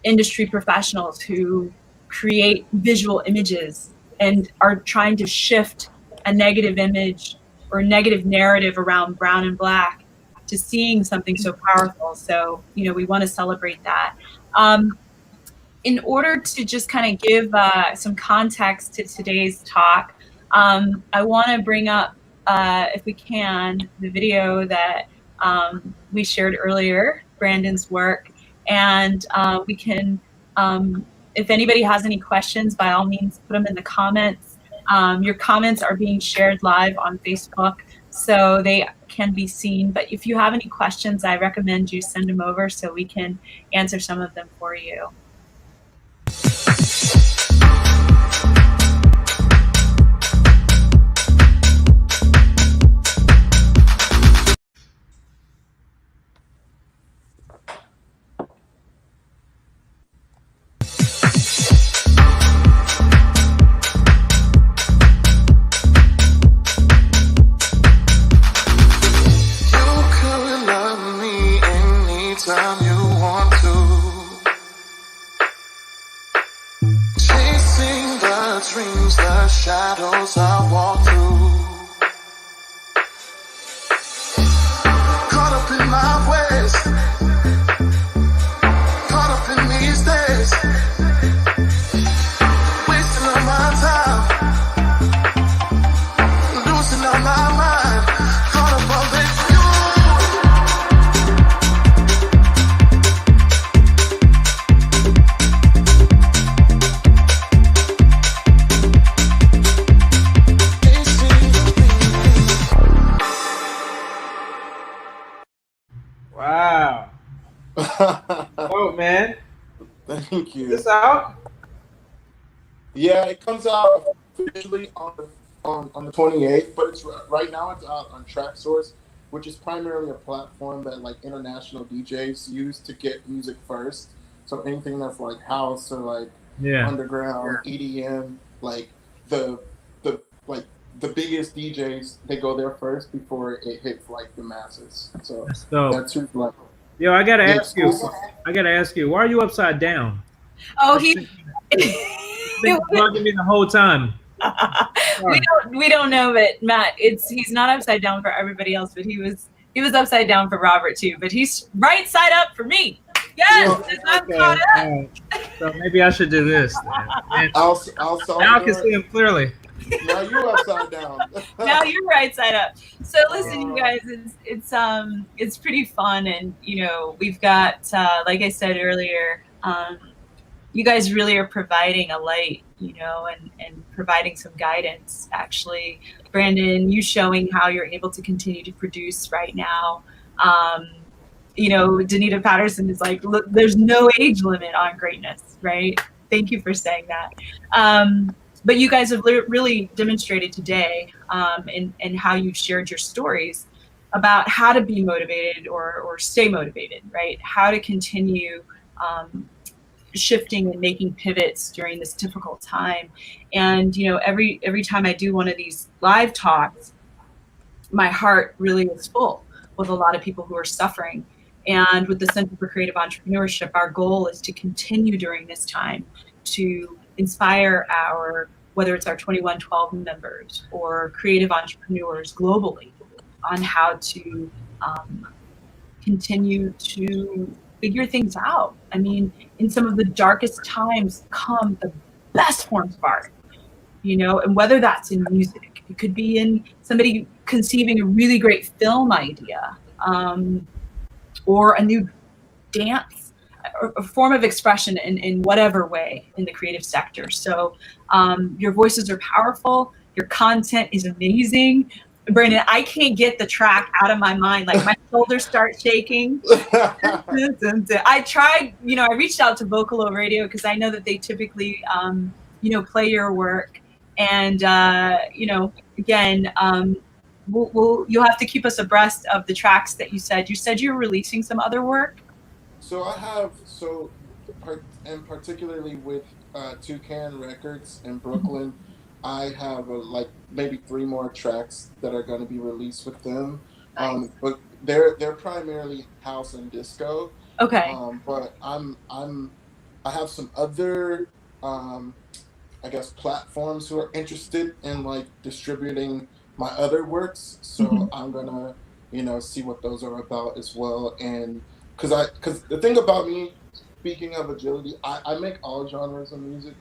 industry professionals who create visual images and are trying to shift a negative image or negative narrative around brown and black to seeing something so powerful. So, you know, we want to celebrate that. In order to just kind of give some context to today's talk, I want to bring up, if we can, the video that we shared earlier, Brandon's work. And we can, if anybody has any questions, by all means, put them in the comments. Your comments are being shared live on Facebook, so they can be seen. But if you have any questions, I recommend you send them over so we can answer some of them for you. shadows I walk through. Caught up in my ways, caught up in these days, wasting all my time, losing all my mind, caught up all this Wow. Oh man. Thank you. Is this out? Yeah, it comes out officially on the 28th, but it's right now it's out on TrackSource, which is primarily a platform that like international DJs use to get music first. So anything that's like house or like underground EDM, like the the biggest DJs, they go there first before it hits like the masses. So that's who's like. Yo, I gotta ask you. Why are you upside down? Oh, He's been bugging me the whole time. we don't know, but Matt, he's not upside down for everybody else, but he was upside down for Robert too. But he's right side up for me. Yes, I'm caught up. So maybe I should do this. Then. I'll now I can see him clearly. Now you're upside down. Now you're right side up. So listen, you guys, it's pretty fun, and we've got like I said earlier, you guys really are providing a light, and providing some guidance. Actually, Brandon, you showing how you're able to continue to produce right now. Danita Patterson is like, look, there's no age limit on greatness, right? Thank you for saying that. But you guys have really demonstrated today, and how you've shared your stories about how to be motivated or stay motivated, right? How to continue shifting and making pivots during this difficult time. And every time I do one of these live talks, my heart really is full with a lot of people who are suffering. And with the Center for Creative Entrepreneurship, our goal is to continue during this time to inspire whether it's our 2112 members or creative entrepreneurs globally on how to continue to figure things out. I mean, in some of the darkest times come the best forms of art, and whether that's in music, it could be in somebody conceiving a really great film idea, or a new dance, or a form of expression in whatever way in the creative sector. So your voices are powerful. Your content is amazing. Brandon, I can't get the track out of my mind. Like my shoulders start shaking. I tried, I reached out to Vocalo Radio because I know that they typically, play your work. And, again, you'll have to keep us abreast of the tracks that you said. You said you're releasing some other work. So and particularly with Toucan Records in Brooklyn, I have maybe 3 more tracks that are going to be released with them. Nice. But they're primarily house and disco. Okay. But I have some other I guess platforms who are interested in distributing my other works. So I'm gonna see what those are about as well. And because the thing about me, speaking of agility, I make all genres of music.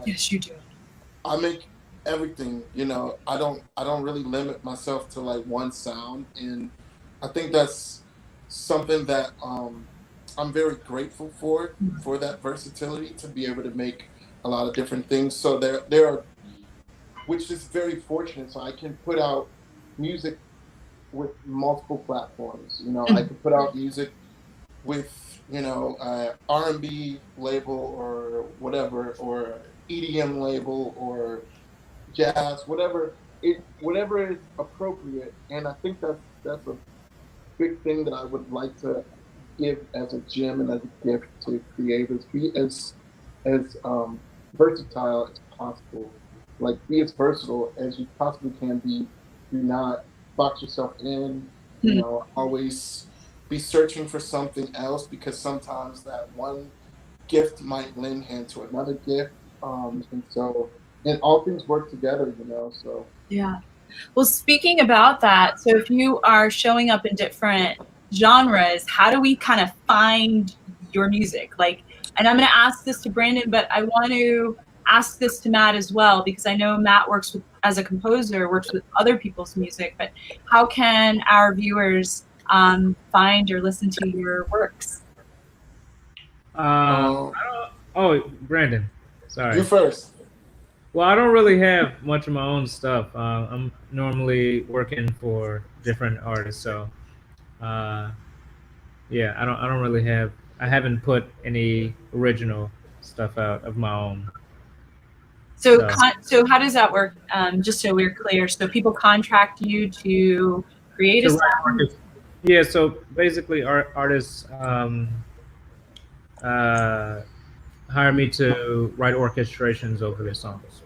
Yes, you do. I make everything. I don't really limit myself to one sound, and I think that's something that I'm very grateful for that versatility, to be able to make a lot of different things. So there are, which is very fortunate. So I can put out music with multiple platforms. I can put out music with R&B label or whatever, or EDM label or jazz, whatever is appropriate. And I think that's a big thing that I would like to give as a gem and as a gift to creators. Be as versatile as possible. Be as versatile as you possibly can be. Do not box yourself in. Always be searching for something else, because sometimes that one gift might lend hand to another gift. And so and all things work together, you know. So Yeah. Well, speaking about that, so if you are showing up in different genres, how do we kind of find your music? Like, and I'm going to ask this to Brandon, but I want to ask this to Matt as well, because I know Matt works with, as a composer, works with other people's music, but how can our viewers find or listen to your works? I don't, oh, Brandon, sorry. you first. Well, I don't really have much of my own stuff. I'm normally working for different artists, so yeah, I don't really have. I haven't put any original stuff out of my own. So how does that work? Just so we're clear, so people contract you to create a To write sound? Yeah, so basically, artists hire me to write orchestrations over their songs.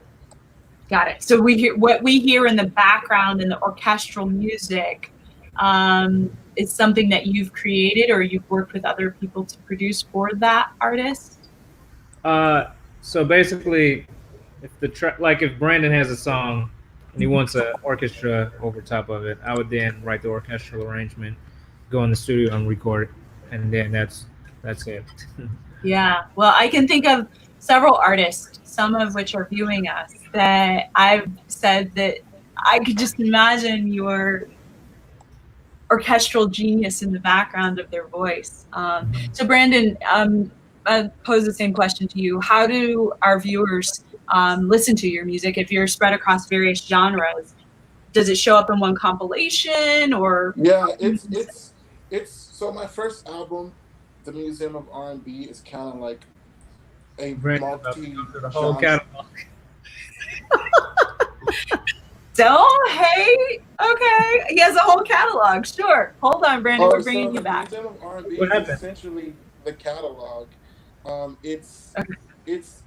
Got it. So we hear what we hear in the background in the orchestral music is something that you've created or you've worked with other people to produce for that artist? So basically, if if Brandon has a song and he wants an orchestra over top of it, I would then write the orchestral arrangement, go in the studio and record it, and then that's it. Yeah. Well, I can think of several artists, some of which are viewing us, that I've said that I could just imagine your orchestral genius in the background of their voice. So Brandon, I'll pose the same question to you. How do our viewers listen to your music if you're spread across various genres? Does it show up in one compilation or? Yeah, it's so my first album, The Museum of R&B, is kind of like a Brandon's about to go through the whole multi-genre. catalog. Don't hate. Okay, he has a whole catalog. Sure. Hold on, Brandon. We're bringing you back. The Museum of R&B What is happened? essentially the catalog. It's Okay. it's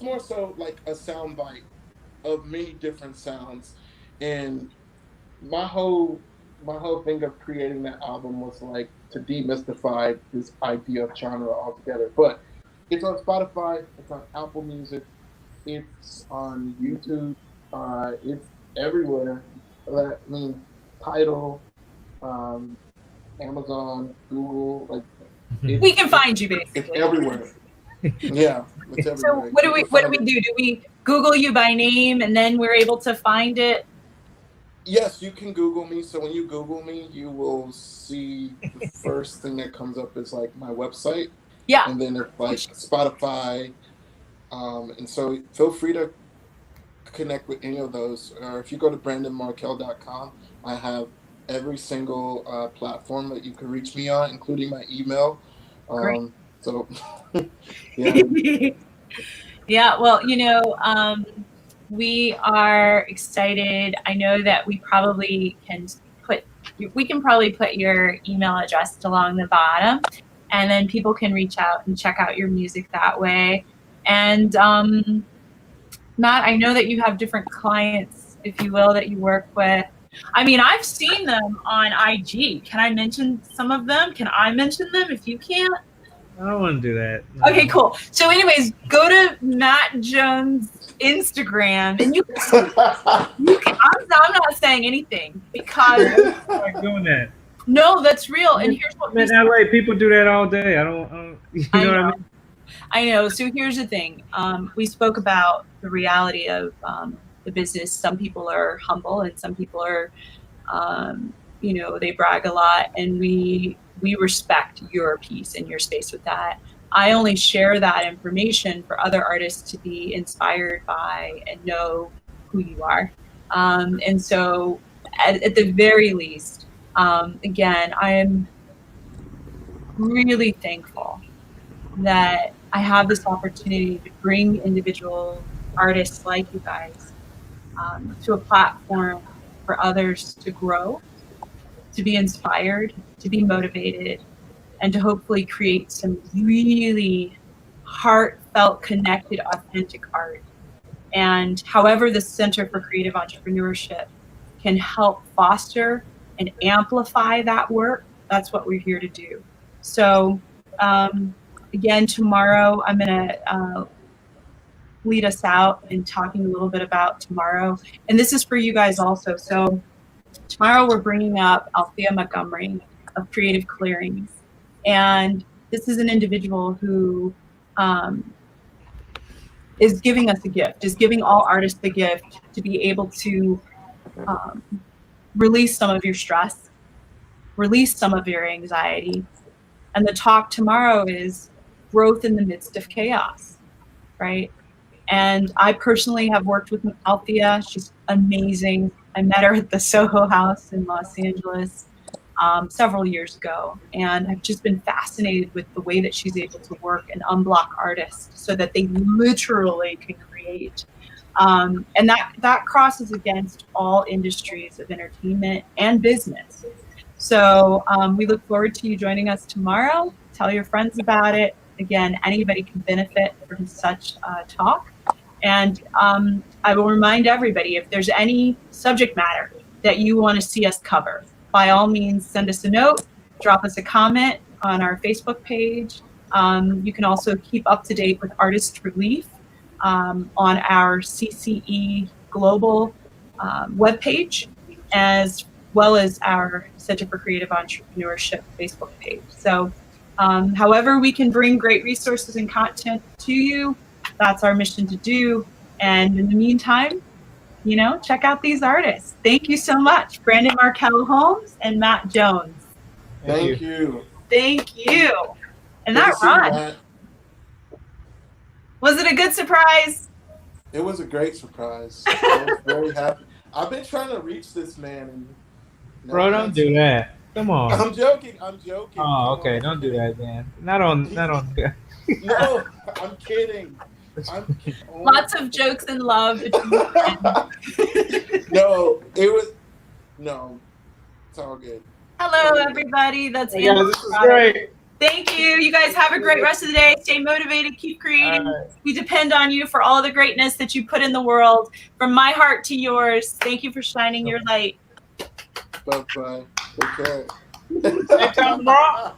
more so like a sound bite of many different sounds, and my whole thing of creating that album was like to demystify this idea of genre altogether. But it's on Spotify, it's on Apple Music, it's on YouTube, it's everywhere. I mean, Tidal, Amazon, Google, like We can find you it's basically. everywhere. Yeah, it's everywhere. So what do we do? Do we Google you by name and then we're able to find it? Yes, you can Google me. So when you Google me, you will see the first thing that comes up is like my website. Yeah. And then it's like Spotify. And so feel free to connect with any of those. Or if you go to brandonmarkell.com, I have every single platform that you can reach me on, including my email. Great. So, yeah. Yeah, well, we are excited. I know that we can probably put your email address along the bottom, and then people can reach out and check out your music that way. And Matt, I know that you have different clients, if you will, that you work with. I mean, I've seen them on IG. Can I mention some of them? Can I mention them if you can't? I don't want to do that. No. Okay, cool. So anyways, go to Matt Jones' Instagram and you can I'm not saying anything because I'm not doing that. no, that's real. And here's what In LA, people do that all day. I don't you know what I mean? I know. So here's the thing. We spoke about the reality of the business. Some people are humble and some people are, they brag a lot, and we respect your piece and your space with that. I only share that information for other artists to be inspired by and know who you are. And so at the very least, again, I am really thankful that I have this opportunity to bring individual artists like you guys to a platform for others to grow, to be inspired, to be motivated, and to hopefully create some really heartfelt, connected, authentic art. And however the Center for Creative Entrepreneurship can help foster and amplify that work, that's what we're here to do. So again, tomorrow I'm going to lead us out in talking a little bit about tomorrow. And this is for you guys also. So tomorrow we're bringing up Althea Montgomery of Creative Clearings. And this is an individual who is giving us a gift, is giving all artists the gift to be able to release some of your stress, release some of your anxiety. And the talk tomorrow is growth in the midst of chaos, right? And I personally have worked with Althea. She's amazing. I met her at the Soho House in Los Angeles several years ago. And I've just been fascinated with the way that she's able to work and unblock artists so that they literally can create. And that crosses against all industries of entertainment and business. So we look forward to you joining us tomorrow. Tell your friends about it. Again, anybody can benefit from such talk. And I will remind everybody, if there's any subject matter that you want to see us cover, by all means, send us a note, drop us a comment on our Facebook page. You can also keep up to date with Artist Relief on our CCE Global webpage, as well as our Center for Creative Entrepreneurship Facebook page. So however we can bring great resources and content to you, that's our mission to do. And in the meantime, check out these artists. Thank you so much, Brandon Markell Holmes and Matt Jones. Thank you. Thank you. And that run. Was it a good surprise? It was a great surprise. I was very happy. I've been trying to reach this man. And Bro, don't do that. Come on. I'm joking. Oh, okay. Don't do that, man. Not on. No, I'm kidding. Lots of jokes and love. No, it's all good. Hello, everybody. That's Hey guys, this is great. Thank you. You guys have a great rest of the day. Stay motivated. Keep creating. All right. We depend on you for all the greatness that you put in the world. From my heart to yours, thank you for shining your light. Bye-bye. Okay. Same time tomorrow.